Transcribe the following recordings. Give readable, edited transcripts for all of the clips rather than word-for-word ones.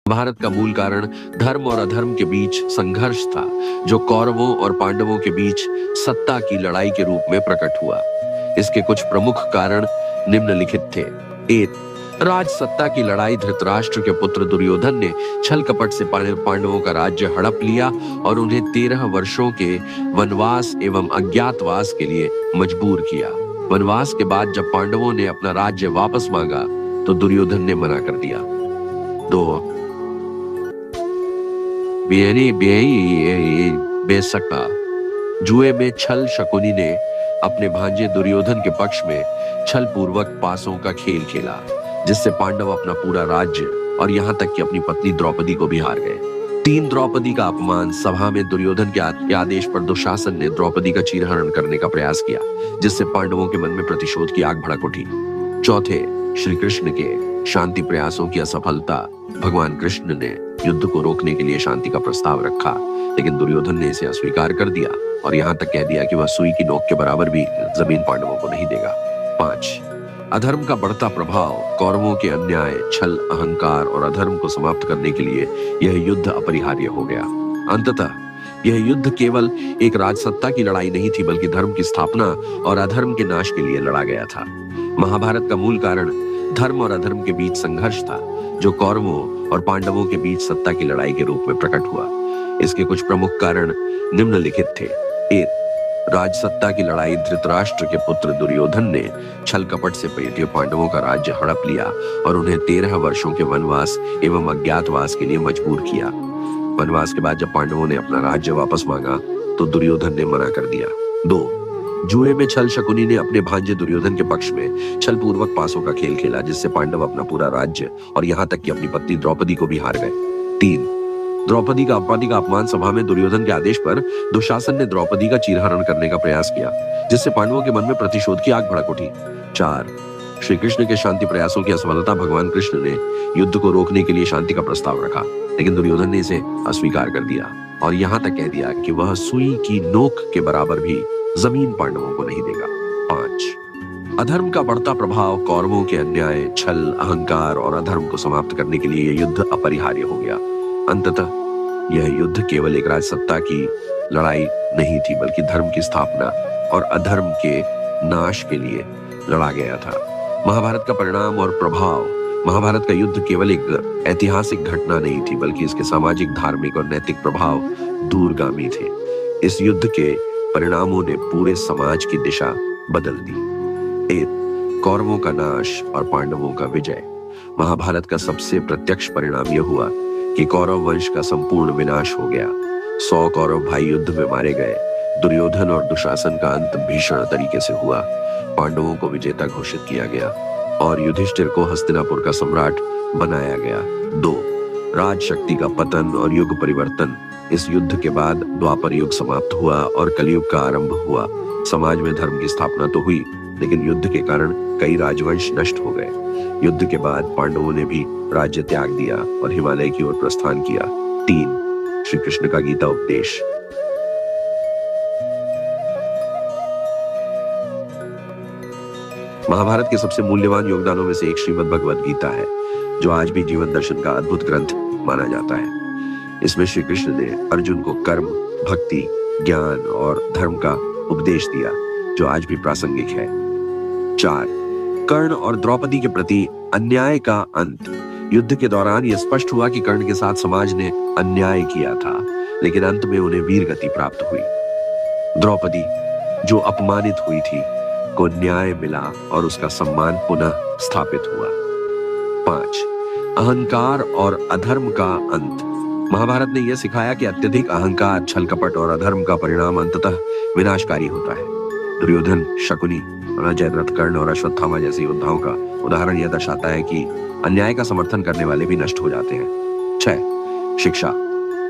भारत का मूल कारण धर्म और अधर्म के बीच संघर्ष था, जो कौरवों और पांडवों के बीच सत्ता की लड़ाई के रूप में प्रकट हुआ। इसके कुछ प्रमुख कारण निम्नलिखित थे। 1. राज सत्ता की लड़ाई। धृतराष्ट्र के पुत्र दुर्योधन ने छल कपट से पांडवों का राज्य हड़प लिया और उन्हें 13 वर्षों के वनवास एवं अज्ञातवास के लिए मजबूर किया। वनवास के बाद जब पांडवों ने अपना राज्य वापस मांगा तो दुर्योधन ने मना कर दिया। 2. बेसका। जुए में छल। शकुनी ने अपने भांजे दुर्योधन के पक्ष में छल पूर्वक पासों का खेल खेला, जिससे पांडव अपना पूरा राज्य और यहां तक कि अपनी पत्नी द्रौपदी को भी हार गए। 3. द्रौपदी का अपमान। सभा में दुर्योधन के आदेश पर दुशासन ने द्रौपदी का चीरहरण करने का प्रयास किया, जिससे पांडवों के मन में प्रतिशोध की आग भड़क उठी। 4. श्री कृष्ण के शांति प्रयासों की असफलता। भगवान कृष्ण ने युद्ध को रोकने के लिए शांति का प्रस्ताव रखा, लेकिन दुर्योधन ने इसे अस्वीकार कर दिया और यहां तक कह दिया कि वह सुई की नोक के बराबर भी जमीन पांडवों को नहीं देगा। 5. अधर्म का बढ़ता प्रभाव। कौरवों के अन्याय, छल, अहंकार और अधर्म को समाप्त करने के लिए यह युद्ध अपरिहार्य हो गया। अंततः यह युद्ध केवल एक राजसत्ता की लड़ाई नहीं थी, बल्कि धर्म की स्थापना और अधर्म के नाश के लिए लड़ा गया था। महाभारत का मूल कारण धर्म और अधर्म के बीच संघर्ष था, जो कौरवों और पांडवों के बीच सत्ता की लड़ाई के रूप में प्रकट हुआ। इसके कुछ प्रमुख कारण निम्नलिखित थे। 1. राजसत्ता की लड़ाई। धृतराष्ट्र के पुत्र दुर्योधन ने छल कपट से पांडवों का राज्य हड़प लिया और उन्हें 13 वर्षों के वनवास एवं अज्ञातवास के लिए मजबूर किया। वनवास के बाद जब पांडवों ने अपना राज्य वापस मांगा तो दुर्योधन ने मना कर दिया। 2. जुए में छल। शकुनी ने अपने भांजे दुर्योधन के पक्ष में छल पूर्वक पासों का खेल खेला, जिससे पांडव अपना पूरा राज्य और यहां तक कि अपनी पत्नी द्रौपदी को भी हार गए। 3. द्रौपदी का अपमान। सभा में दुर्योधन के आदेश पर दुशासन ने द्रौपदी का चीरहरण करने का प्रयास किया, जिससे पांडवों के मन में प्रतिशोध की आग भड़क उठी। 4. श्री कृष्ण के शांति प्रयासों की असफलता। भगवान कृष्ण ने युद्ध को रोकने के लिए शांति का प्रस्ताव रखा, लेकिन दुर्योधन ने इसे अस्वीकार कर दिया और यहां तक कह दिया कि वह सुई की नोक के बराबर भी जमीन पांडवों को नहीं देगा। 5. अधर्म का बढ़ता प्रभाव। कौरवों के अन्याय, छल, अहंकार और अधर्म को समाप्त करने के लिए यह युद्ध अपरिहार्य हो गया। अंततः यह युद्ध केवल एक राजसत्ता की लड़ाई नहीं थी, बल्कि धर्म की स्थापना और अधर्म के नाश के लिए लड़ा गया था। महाभारत का परिणाम और प्रभाव। महाभारत का युद्ध केवल एक ऐतिहासिक घटना नहीं थी, बल्कि इसके सामाजिक, धार्मिक और नैतिक प्रभाव दूरगामी थे। इस युद्ध के परिणामों ने पूरे समाज की दिशा बदल दी। 1. कौरवों का नाश और पांडवों का विजय। महाभारत का सबसे प्रत्यक्ष परिणाम यह हुआ कि कौरव वंश का संपूर्ण विनाश हो गया। 100 कौरव भाई युद्ध में मारे गए। दुर्योधन और दुशासन का अंत भीषण तरीके से हुआ। पांडवों को विजेता घोषित किया गया और युधिष्ठिर को हस्तिनापुर का सम्राट बनाया गया। 2. राजशक्ति का पतन और युग परिवर्तन। इस युद्ध के बाद द्वापर युग समाप्त हुआ और कलयुग का आरंभ हुआ। समाज में धर्म की स्थापना तो हुई, लेकिन युद्ध के कारण कई राजवंश नष्ट हो गए। युद्ध के बाद पांडवों ने भी राज्य त्याग दिया और हिमालय की ओर प्रस्थान किया। 3. श्री कृष्ण का गीता उपदेश। महाभारत के सबसे मूल्यवान योगदानों में से एक श्रीमद् भगवद गीता है, जो आज भी जीवन दर्शन का अद्भुत ग्रंथ माना जाता है। इसमें श्री कृष्ण ने अर्जुन को कर्म, भक्ति, ज्ञान और धर्म का उपदेश दिया, जो आज भी प्रासंगिक है। 4. कर्ण और द्रौपदी के प्रति अन्याय का अंत। युद्ध के दौरान यह स्पष्ट हुआ कि कर्ण के साथ समाज ने अन्याय किया था, लेकिन अंत में उन्हें वीर गति प्राप्त हुई। द्रौपदी, जो अपमानित हुई थी, को न्याय मिला और उसका सम्मान पुनः स्थापित हुआ। 5. अहंकार और अधर्म का अंत। महाभारत ने यह सिखाया कि अत्यधिक अहंकार, छल कपट और अधर्म का परिणाम अंततः विनाशकारी होता है। दुर्योधन, शकुनी, जयद्रथ, कर्ण और अश्वत्थामा जैसे योद्धाओं का उदाहरण यह दर्शाता है कि अन्याय का समर्थन करने वाले भी नष्ट हो जाते हैं। 6. शिक्षा,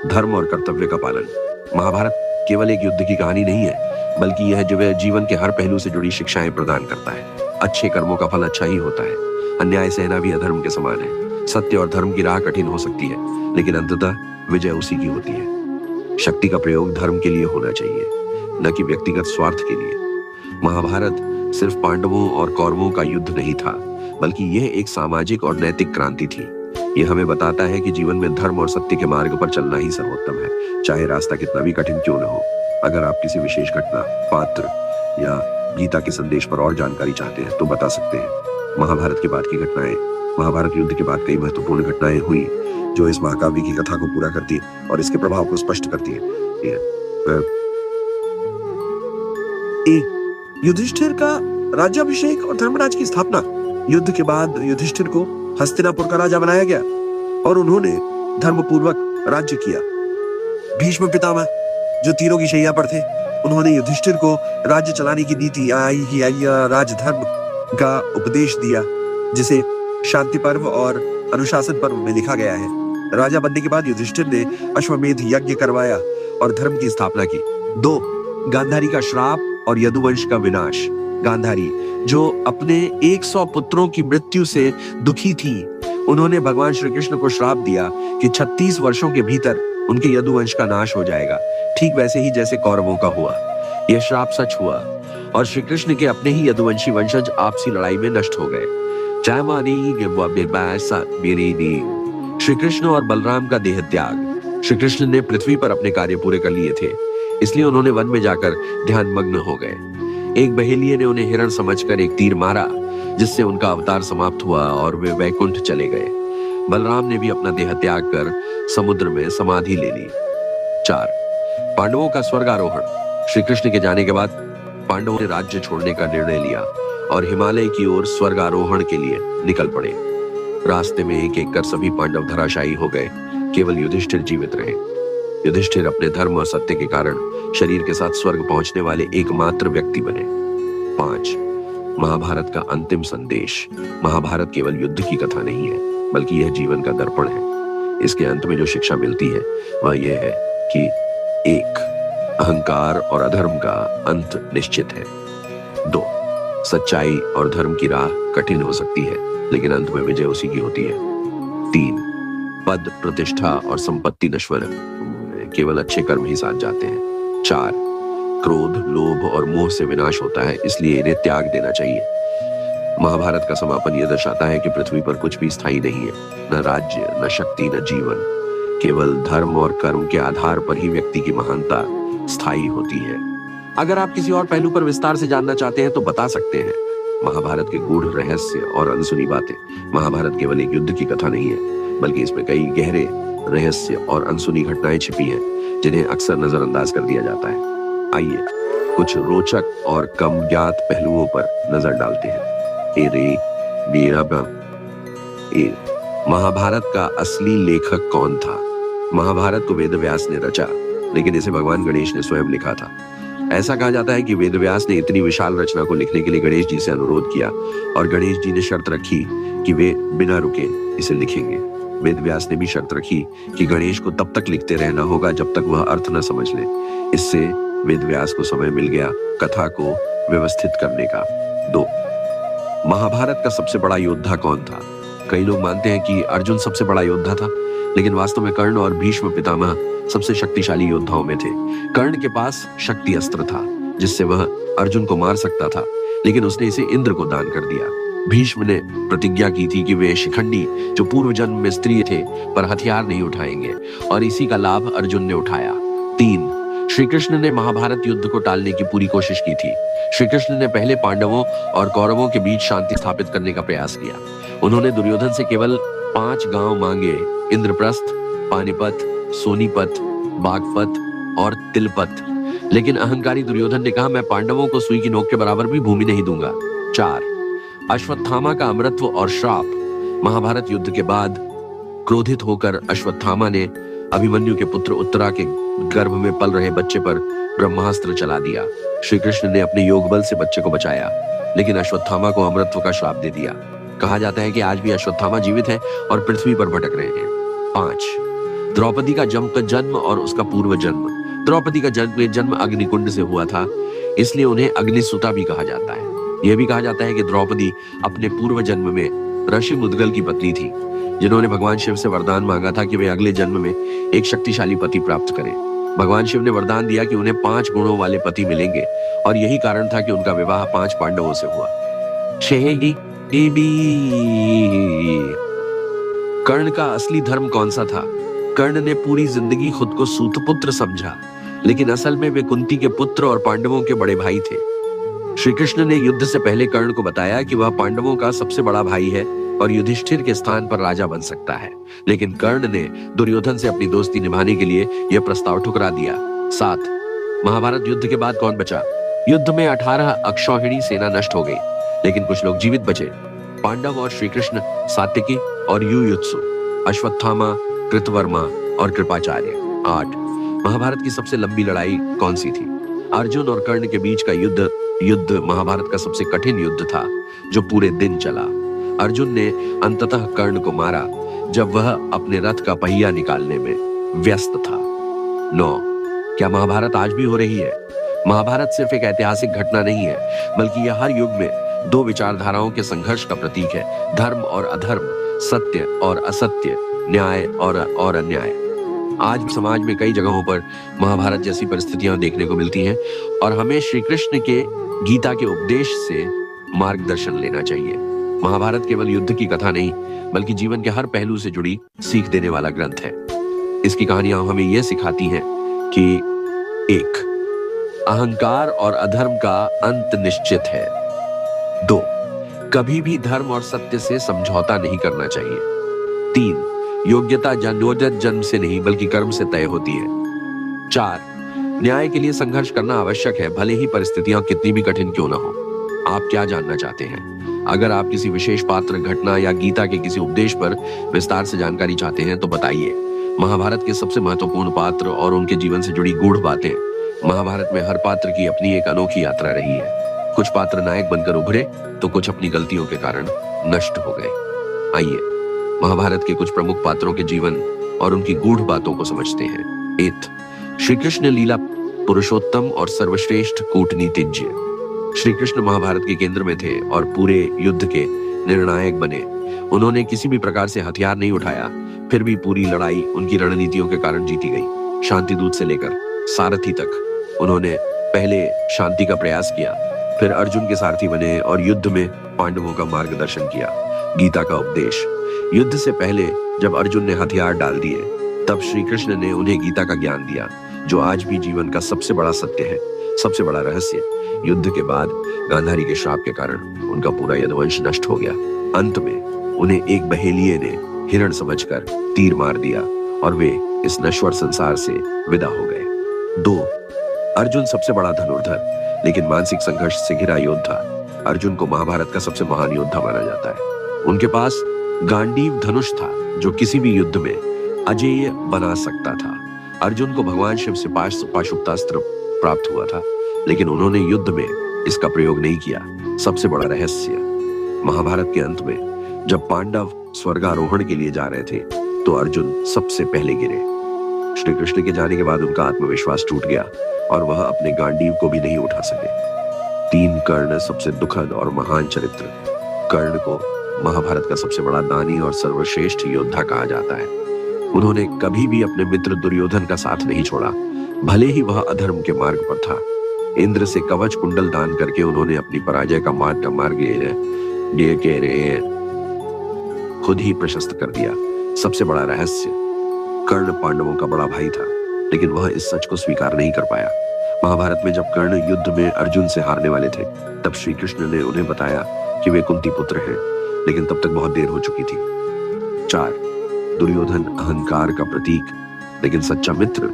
धर्म और कर्तव्य का पालन। महाभारत केवल एक युद्ध की कहानी नहीं है, बल्कि यह जो जीवन के हर पहलू से जुड़ी शिक्षाएं प्रदान करता है। अच्छे कर्मों का फल अच्छा ही होता है। अन्याय सहना भी अधर्म के समान है। सत्य और धर्म की राह कठिन हो सकती है, लेकिन अंततः विजय उसी की होती है। शक्ति का प्रयोग धर्म के लिए होना चाहिए, न कि व्यक्तिगत स्वार्थ के लिए। महाभारत सिर्फ पांडवों और कौरवों का युद्ध नहीं था, बल्कि यह एक सामाजिक और नैतिक क्रांति थी। ये हमें बताता है कि जीवन में धर्म और सत्य के मार्ग पर चलना ही सर्वोत्तम है, चाहे रास्ता कितना भी कठिन क्यों न हो। अगर आप किसी विशेष घटना, पात्र या गीता के संदेश पर और जानकारी चाहते हैं तो बता सकते हैं। महाभारत के बाद की घटनाएं। महाभारत युद्ध के बाद कई महत्वपूर्ण घटनाएं हुई जो इस महाकाव्य की कथा को पूरा करती है और इसके प्रभाव को स्पष्ट करती है। युधिष्ठिर का राज्याभिषेक और धर्मराज की स्थापना। युद्ध के बाद युधिष्ठिर को हस्तिनापुर का राजा बनाया गया और उन्होंने धर्मपूर्वक राज्य किया। भीष्म पितामह जो तीरों की शैया पर थे, उन्होंने युधिष्ठिर को राज्य चलाने की नीति राजधर्म का उपदेश दिया, जिसे शांति पर्व और अनुशासन पर्व में लिखा गया है। राजा बनने के बाद युधिष्ठिर ने अश्वमेध यज्ञ करवाया और धर्म की स्थापना की। 2. गांधारी का श्राप और यदुवंश का विनाश। गांधारी जो अपने 100 पुत्रों की मृत्यु से दुखी थी, उन्होंने भगवान श्री कृष्ण को श्राप दिया कि 36 वर्षों के भीतर उनके यदुवंश का नाश हो जाएगा, ठीक वैसे ही जैसे कौरवों का हुआ। यह श्राप सच हुआ और श्री कृष्ण के अपने ही यदुवंशी वंशज आपसी लड़ाई में नष्ट हो गए। श्री कृष्ण और बलराम का देह त्याग। श्री कृष्ण ने पृथ्वी पर अपने कार्य पूरे कर लिए थे, इसलिए उन्होंने वन में जाकर ध्यान मग्न हो गए। एक बहेलिये ने उन्हें हिरण समझकर एक तीर मारा, जिससे उनका अवतार समाप्त हुआ और वे वैकुंठ चले गए। बलराम ने भी अपना देह त्याग कर समुद्र में समाधि ले ली। 4. पांडवों का स्वर्गारोहण। श्री कृष्ण के जाने के बाद पांडवों ने राज्य छोड़ने का निर्णय लिया और हिमालय की ओर स्वर्गारोहण के लिए निकल पड़े। रास्ते में एक एक कर सभी पांडव धराशायी हो गए, केवल युधिष्ठिर जीवित रहे। युधिष्ठिर अपने धर्म और सत्य के कारण शरीर के साथ स्वर्ग पहुंचने वाले एकमात्र व्यक्ति बने। 5. महाभारत का अंतिम संदेश। महाभारत केवल युद्ध की कथा नहीं है, बल्कि यह जीवन का दर्पण है। इसके अंत में जो शिक्षा मिलती है वह यह है कि 1. अहंकार और अधर्म का अंत निश्चित है। 2. सच्चाई और धर्म की राह कठिन हो सकती है, लेकिन अंत में विजय उसी की होती है। 3. पद, प्रतिष्ठा और संपत्ति नश्वर है, केवल अच्छे कर्म ही साथ जाते हैं। 4. क्रोध, लोभ और मोह से विनाश होता है, इसलिए इन्हें त्याग देना चाहिए। महाभारत का समापन यह दर्शाता है कि पृथ्वी पर कुछ भी स्थायी नहीं है, न राज्य, न शक्ति, न जीवन। केवल धर्म और कर्म के आधार पर ही व्यक्ति की महानता स्थायी होती है। अगर आप किसी और पहलू पर विस्तार से जानना चाहते हैं तो बता सकते हैं। महाभारत के गूढ़ रहस्य और अनसुनी बातें। महाभारत केवल एक युद्ध की कथा नहीं है, बल्कि इसमें कई गहरे रहस्य और अनसुनी घटनाएं छिपी हैं, जिन्हें अक्सर नजरअंदाज कर दिया जाता है। आइए कुछ रोचक और कम ज्ञात पहलुओं पर नजर डालते हैं। महाभारत का असली लेखक कौन था? महाभारत को वेदव्यास ने रचा, लेकिन इसे भगवान गणेश ने स्वयं लिखा था। ऐसा कहा जाता है कि वेदव्यास ने इतनी विशाल रचना को लिखने के लिए गणेश जी से अनुरोध किया और गणेश जी ने शर्त रखी कि वे बिना रुके इसे लिखेंगे। वेदव्यास ने भी शर्त रखी कि गणेश को तब तक लिखते रहना होगा जब तक वह अर्थ न समझ ले। इससे वेदव्यास को समय मिल गया कथा को व्यवस्थित करने का। 2. महाभारत का सबसे बड़ा योद्धा कौन था? कई लोग मानते हैं कि अर्जुन सबसे बड़ा योद्धा था, लेकिन वास्तव में कर्ण और भीष्म पितामह सबसे शक्तिशाली योद्धाओं में थे। कर्ण के पास शक्ति अस्त्र था, जिससे वह अर्जुन को मार सकता था, लेकिन उसने इसे इंद्र को दान कर दिया। भीष्म ने प्रतिज्ञा की थी कि वे शिखंडी, जो पूर्व जन्म में स्त्री थे, पर हथियार नहीं उठाएंगे, और इसी का लाभ अर्जुन ने उठाया। 3. श्री कृष्ण ने महाभारत युद्ध को टालने की पूरी कोशिश की थी। श्री कृष्ण ने पहले पांडवों और कौरवों के बीच शांति स्थापित करने का प्रयास किया। उन्होंने दुर्योधन से केवल 5 गांव मांगे: इंद्रप्रस्थ, पानीपत, सोनीपत, बागपत और तिलपत। लेकिन अहंकारी दुर्योधन ने कहा, मैं पांडवों को सुई की नोक के बराबर भी भूमि नहीं दूंगा। 4. अश्वत्थामा का अमरत्व और श्राप। महाभारत युद्ध के बाद क्रोधित होकर अश्वत्थामा ने अभिमन्यु के पुत्र उत्तरा के गर्भ में पल रहे बच्चे पर ब्रह्मास्त्र चला दिया। श्री कृष्ण ने अपने योग बल से बच्चे को बचाया, लेकिन अश्वत्थामा को अमरत्व का श्राप दे दिया। कहा जाता है कि आज भी अश्वत्थामा जीवित है और पृथ्वी पर भटक रहे हैं। 5. द्रौपदी का जन्म और उसका पूर्व जन्म। द्रौपदी का जन्म अग्निकुंड से हुआ था, इसलिए उन्हें अग्निसुता भी कहा जाता है। यह भी कहा जाता है कि द्रौपदी अपने पूर्व जन्म में ऋषि मुद्गल की पत्नी थी, जिन्होंने भगवान शिव से वरदान मांगा था कि वे अगले जन्म में एक शक्तिशाली पति प्राप्त करें। भगवान शिव ने वरदान दिया कि उन्हें 5 गुणों वाले पति मिलेंगे, और यही कारण था कि उनका विवाह 5 पांडवों से हुआ। कर्ण का असली धर्म कौन सा था? कर्ण ने पूरी जिंदगी खुद को सूतपुत्र समझा, लेकिन असल में वे कुंती के पुत्र और पांडवों के बड़े भाई थे। श्री कृष्ण ने युद्ध से पहले कर्ण को बताया कि वह पांडवों का सबसे बड़ा भाई है और युधिष्ठिर के स्थान पर राजा बन सकता है, लेकिन कर्ण ने दुर्योधन से अपनी दोस्ती निभाने के लिए यह प्रस्ताव ठुकरा दिया। 7. महाभारत युद्ध के बाद कौन बचा? युद्ध में 18 अक्षौहिणी सेना नष्ट हो गई, लेकिन कुछ लोग जीवित बचे। पांडव और श्री कृष्ण, सात्यकी और युयुत्सु, अश्वत्थामा, कृतवर्मा और कृपाचार्य। 8. महाभारत की सबसे लंबी लड़ाई कौन सी थी? अर्जुन और कर्ण के बीच का युद्ध महाभारत का सबसे कठिन युद्ध था, जो पूरे दिन चला। अर्जुन ने अंततः कर्ण को मारा जब वह अपने रथ का पहिया निकालने में व्यस्त था। 9. क्या महाभारत आज भी हो रही है? महाभारत सिर्फ एक ऐतिहासिक घटना नहीं है, बल्कि यह हर युग में दो विचारधाराओं के संघर्ष का प्रतीक है। धर्म और अधर्म, सत्य और असत्य, न्याय और अन्याय। आज समाज में कई जगहों पर महाभारत जैसी परिस्थितियां देखने को मिलती हैं और हमें श्री कृष्ण के गीता के उपदेश से मार्गदर्शन लेना चाहिए। महाभारत केवल युद्ध की कथा नहीं, बल्कि जीवन के हर पहलू से जुड़ी सीख देने वाला ग्रंथ है। इसकी कहानियां हमें यह सिखाती हैं कि 1. अहंकार और अधर्म का अंत निश्चित है। 2. कभी भी धर्म और सत्य से समझौता नहीं करना चाहिए। 3. योग्यता जन्मोजात जन्म से नहीं, बल्कि कर्म से तय होती है। 4. न्याय के लिए संघर्ष करना आवश्यक है, भले ही परिस्थितियां कितनी भी कठिन क्यों ना हो। आप क्या जानना चाहते हैं? अगर आप किसी विशेष पात्र, घटना या गीता के किसी उपदेश पर विस्तार से जानकारी चाहते हैं तो बताइए। महाभारत के सबसे महत्वपूर्ण पात्र और उनके जीवन से जुड़ी गूढ़ बातें। महाभारत में हर पात्र की अपनी एक अनोखी यात्रा रही है। कुछ पात्र नायक बनकर उभरे तो कुछ अपनी गलतियों के कारण नष्ट हो गए। आइए महाभारत के कुछ प्रमुख पात्रों के जीवन और उनकी गूढ़ बातों को समझते हैं। 8. श्री कृष्ण लीला पुरुषोत्तम और सर्वश्रेष्ठ कूटनीतिज्ञ। श्री कृष्ण महाभारत के केंद्र में थे और पूरे युद्ध के निर्णायक बने। उन्होंने किसी भी प्रकार से हथियार नहीं उठाया, फिर भी पूरी लड़ाई उनकी रणनीतियों के कारण जीती गई। शांतिदूत से लेकर सारथी तक उन्होंने पहले शांति का प्रयास किया, फिर अर्जुन के सारथी बने और युद्ध में पांडवों का मार्गदर्शन किया। गीता का उपदेश। युद्ध से पहले जब अर्जुन ने हथियार डाल दिए, तब श्री कृष्ण ने उन्हें गीता का ज्ञान दिया, जो आज भी जीवन का सबसे बड़ा सत्य है, सबसे बड़ा रहस्य। युद्ध के बाद गांधारी के श्राप के कारण उनका पूरा यदुवंश नष्ट हो गया। अंत में उन्हें एक बहेलिये ने हिरण समझकर तीर मार दिया और वे इस नश्वर संसार से विदा हो गए। 2. अर्जुन सबसे बड़ा धनुर्धर लेकिन मानसिक संघर्ष से घिरा योद्धा। अर्जुन को महाभारत का सबसे महान योद्धा माना जाता है। उनके पास गांडीव धनुष था, जो किसी भी युद्ध में अजेय बना सकता था। अर्जुन को भगवान शिव से पाशुपतास्त्र प्राप्त हुआ था, लेकिन उन्होंने युद्ध में इसका प्रयोग नहीं किया। सबसे बड़ा रहस्य। महाभारत के अंत में जब पांडव स्वर्गारोहण के लिए जा रहे थे, तो अर्जुन सबसे पहले गिरे। श्री कृष्ण के जाने के बाद उनका आत्मविश्वास टूट गया और वह अपने गांडीव को भी नहीं उठा सके। 3. कर्ण सबसे दुखद और महान चरित्र। कर्ण को महाभारत का सबसे बड़ा दानी और सर्वश्रेष्ठ योद्धा कहा जाता है। उन्होंने कभी भी अपने मित्र दुर्योधन का साथ नहीं छोड़ा, भले ही वह अधर्म के मार्ग पर था। इंद्र से कवच कुंडल दान करके उन्होंने अपनी पराजय का मार्ग खुद ही प्रशस्त कर दिया। सबसे बड़ा रहस्य। कर्ण पांडवों का बड़ा भाई था, लेकिन वह इस सच को स्वीकार नहीं कर पाया। महाभारत में जब कर्ण युद्ध में अर्जुन से हारने वाले थे, तब श्री कृष्ण ने उन्हें बताया कि वे कुंती पुत्र हैं, लेकिन तब तक बहुत देर हो चुकी थी। 4. दुर्योधन अहंकार का प्रतीक लेकिन सच्चा मित्र।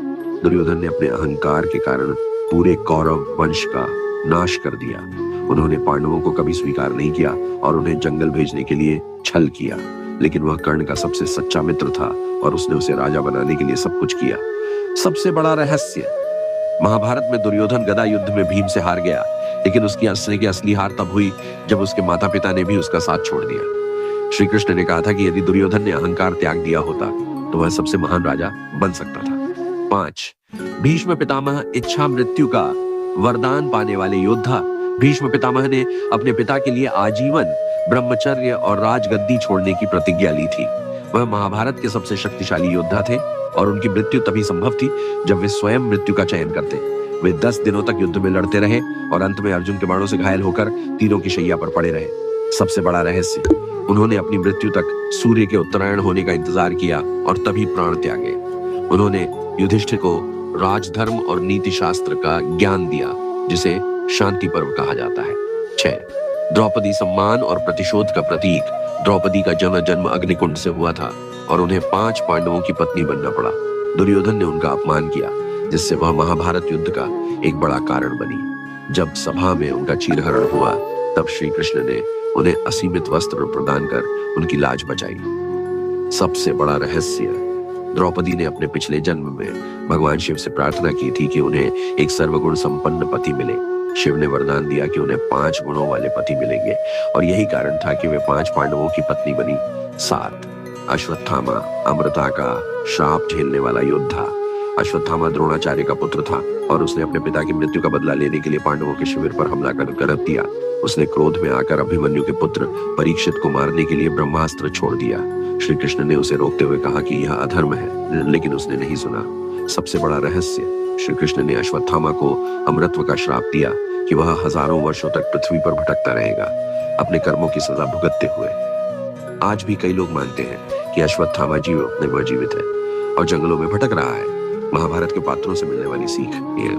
दुर्योधन ने अपने अहंकार के कारण पूरे कौरव वंश का नाश कर दिया। उन्होंने पांडवों को कभी स्वीकार नहीं किया और उन्हें जंगल भेजने के लिए छल किया, लेकिन वह कर्ण का सबसे सच्चा मित्र था और उसने उसे राजा बनाने के लिए सब कुछ किया। सबसे बड़ा रहस्य। महाभारत में दुर्योधन गदा युद्ध में भीम से हार गया, लेकिन उसकी असली हार तब हुई जब उसके माता पिता ने भी उसका साथ छोड़ दिया। श्री कृष्ण ने कहा था कि यदि दुर्योधन ने अहंकार त्याग दिया होता तो वह सबसे महान राजा बन सकता था। 5. भीष्म पितामह इच्छा मृत्यु का वरदान पाने वाले योद्धा। भीष्म पितामह ने अपने पिता के लिए आजीवन ब्रह्मचर्य और राजगद्दी छोड़ने की प्रतिज्ञा ली थी। वह महाभारत के सबसे शक्तिशाली योद्धा थे और उनकी मृत्यु तभी संभव थी जब वे स्वयं मृत्यु का चयन करते। वे 10 दिनों तक युद्ध में लड़ते रहे और अंत में अर्जुन के बाणों से घायल होकर तीरों की शैया पर पड़े रहे। सबसे बड़ा रहस्य। उन्होंने अपनी मृत्यु तक सूर्य के उत्तरायण होने का इंतजार किया और तभी प्राण त्यागे। उन्होंने युधिष्ठिर को राजधर्म और नीति शास्त्र का ज्ञान दिया, जिसे शांति पर्व कहा जाता है। 6. द्रौपदी सम्मान और प्रतिशोध का प्रतीक। द्रौपदी का जन्म अग्निकुंड से हुआ था और उन्हें 5 पांडवों की पत्नी बनना पड़ा। दुर्योधन ने उनका अपमान किया, जिससे वह महाभारत युद्ध का एक बड़ा कारण बनी। जब सभा में उनका चीरहरण हुआ, तब श्री कृष्ण ने उन्हें असीमित वस्त्र प्रदान कर उनकी लाज बचाई। सबसे बड़ा रहस्य, द्रौपदी ने अपने पिछले जन्म में भगवान शिव से प्रार्थना की थी कि उन्हें एक सर्वगुण संपन्न पति मिले। शिव ने वरदान दिया कि उन्हें 5 गुणों वाले पति मिलेंगे और यही कारण था कि वे 5 पांडवों की पत्नी बनी। 7. अश्वत्थामा, अमृता का श्राप झेलने वाला योद्धा। अश्वत्थामा द्रोणाचार्य का पुत्र था और उसने अपने पिता की मृत्यु का बदला लेने के लिए पांडवों के शिविर पर हमला कर दिया। उसने क्रोध में आकर अभिमन्यु के पुत्र परीक्षित को मारने के लिए ब्रह्मास्त्र छोड़ दिया। श्री कृष्ण ने उसे रोकते हुए कहा कि यह अधर्म है, लेकिन उसने नहीं सुना। सबसे बड़ा रहस्य, श्री कृष्ण ने अश्वत्थामा को अमरत्व का श्राप दिया कि वह हजारों वर्षों तक पृथ्वी पर भटकता रहेगा, अपने कर्मों की सजा भुगतते हुए। आज भी कई लोग मानते हैं कि अश्वत्थामा जीवित है और जंगलों में भटक रहा है। महाभारत के पात्रों से मिलने वाली सीख ये